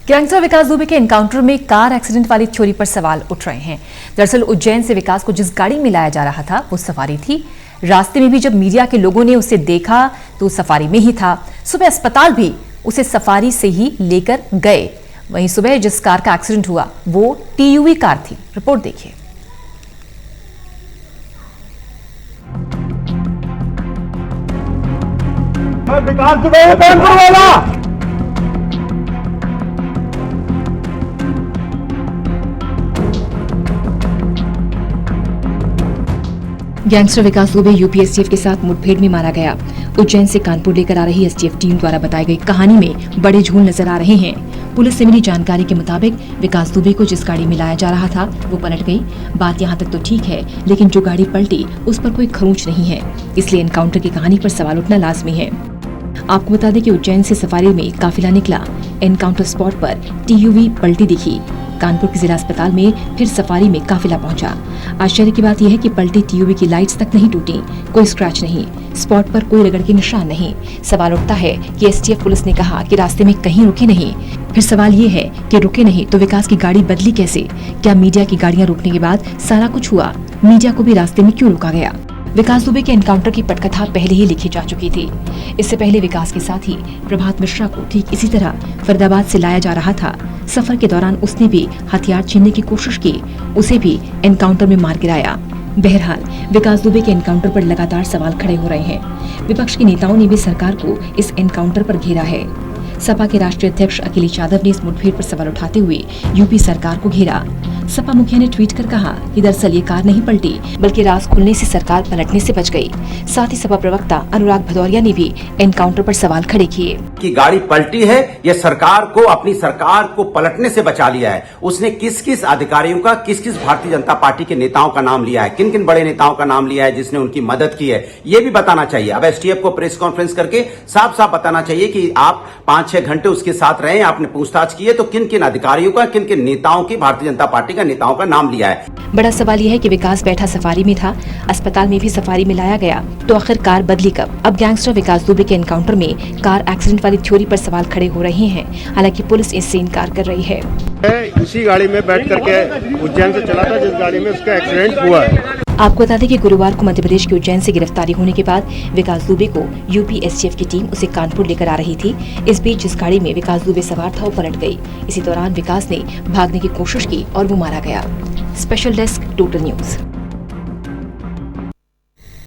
Gangster विकास दुबे के encounter में car accident वाली थ्योरी पर सवाल उठ रहे हैं। दरअसल उज्जैन से विकास को जिस गाड़ी में लाया जा रहा था वो सफारी थी। रास्ते में भी जब मीडिया के लोगों ने उसे देखा तो सफारी में ही था। सुबह अस्पताल भी उसे सफारी से ही लेकर गए। वहीं सुबह जिस कार का एक्सीडेंट हुआ वो टीयूवी कार थी। रिपोर्ट देखिए। विकास दुबे कानपुर वाला गैंगस्टर विकास दुबे यूपी एसटीएफ के साथ मुठभेड़ में मारा गया। उज्जैन से कानपुर लेकर आ रही एसटीएफ टीम द्वारा बताई गई कहानी में बड़े झूल नजर आ रहे हैं। पुलिस से मिली जानकारी के मुताबिक विकास दुबे को जिस गाड़ी में लाया जा रहा था वो पलट गई। बात यहाँ तक तो ठीक है, लेकिन जो गाड़ी पलटी उस पर कोई खरोंच नहीं है, इसलिए एनकाउंटर की कहानी पर सवाल उठना लाजमी है। आपको बता दें कि उज्जैन से सफारी में काफिला निकला। एनकाउंटर स्पॉट पर टीयूवी पलटी दिखी। कानपुर के जिला अस्पताल में फिर सफारी में काफिला पहुंचा। आश्चर्य की बात यह है कि पलटी टीयूवी की लाइट्स तक नहीं टूटी, कोई स्क्रैच नहीं, स्पॉट पर कोई रगड़ के निशान नहीं। सवाल उठता है कि एसटीएफ पुलिस ने कहा कि रास्ते में कहीं रुके नहीं। फिर सवाल ये है कि रुके नहीं तो विकास की गाड़ी बदली कैसे? क्या मीडिया की गाड़ियां रुकने के बाद सारा कुछ हुआ? मीडिया को भी रास्ते में क्यों रोका गया? विकास दुबे के एनकाउंटर की पटकथा पहले ही लिखी जा चुकी थी। इससे पहले विकास के साथी प्रभात मिश्रा को ठीक इसी तरह फरीदाबाद से लाया जा रहा था। सफर के दौरान उसने भी हथियार छीनने की कोशिश की, उसे भी एनकाउंटर में मार गिराया। बहरहाल विकास दुबे के एनकाउंटर पर लगातार सवाल खड़े हो रहे हैं। विपक्ष के नेताओं ने भी सरकार को इस एनकाउंटर पर घेरा है। सपा के राष्ट्रीय अध्यक्ष अखिलेश यादव ने इस मुठभेड़ पर सवाल उठाते हुए यूपी सरकार को घेरा। सपा मुखिया ने ट्वीट कर कहा कि दरअसल ये कार नहीं पलटी, बल्कि राज खुलने से सरकार पलटने से बच गई। साथ ही सपा प्रवक्ता अनुराग भदौरिया ने भी एनकाउंटर पर सवाल खड़े किए कि गाड़ी पलटी है या सरकार को अपनी सरकार को पलटने से बचा लिया है। उसने किस किस अधिकारियों का, किस किस भारतीय जनता पार्टी के नेताओं का नाम लिया है, किन किन बड़े नेताओं का नाम लिया है जिसने उनकी मदद की है, ये भी बताना चाहिए। अब एसटीएफ को प्रेस कॉन्फ्रेंस करके साफ साफ बताना चाहिए कि आप 5-6 घंटे उसके साथ रहे, आपने पूछताछ की है तो किन किन अधिकारियों का, किन किन नेताओं की, भारतीय जनता पार्टी का नेताओं का नाम लिया है। बड़ा सवाल यह है कि विकास बैठा सफारी में था, अस्पताल में भी सफारी में लाया गया, तो आखिर कार बदली कब? अब गैंगस्टर विकास दुबे के एनकाउंटर में कार एक्सीडेंट वाली थ्योरी पर सवाल खड़े हो रहे हैं। हालांकि पुलिस इससे इनकार कर रही है। उसी गाड़ी में बैठ करके उज्जैन से चला था जिस गाड़ी में उसका एक्सीडेंट हुआ है। आपको बता दें कि गुरुवार को मध्य प्रदेश के उज्जैन से गिरफ्तारी होने के बाद विकास दुबे को यूपी एसटीएफ की टीम उसे कानपुर लेकर आ रही थी। इस बीच जिस गाड़ी में विकास दुबे सवार था वो पलट गई। इसी दौरान विकास ने भागने की कोशिश की और वो मारा गया। Special desk total news.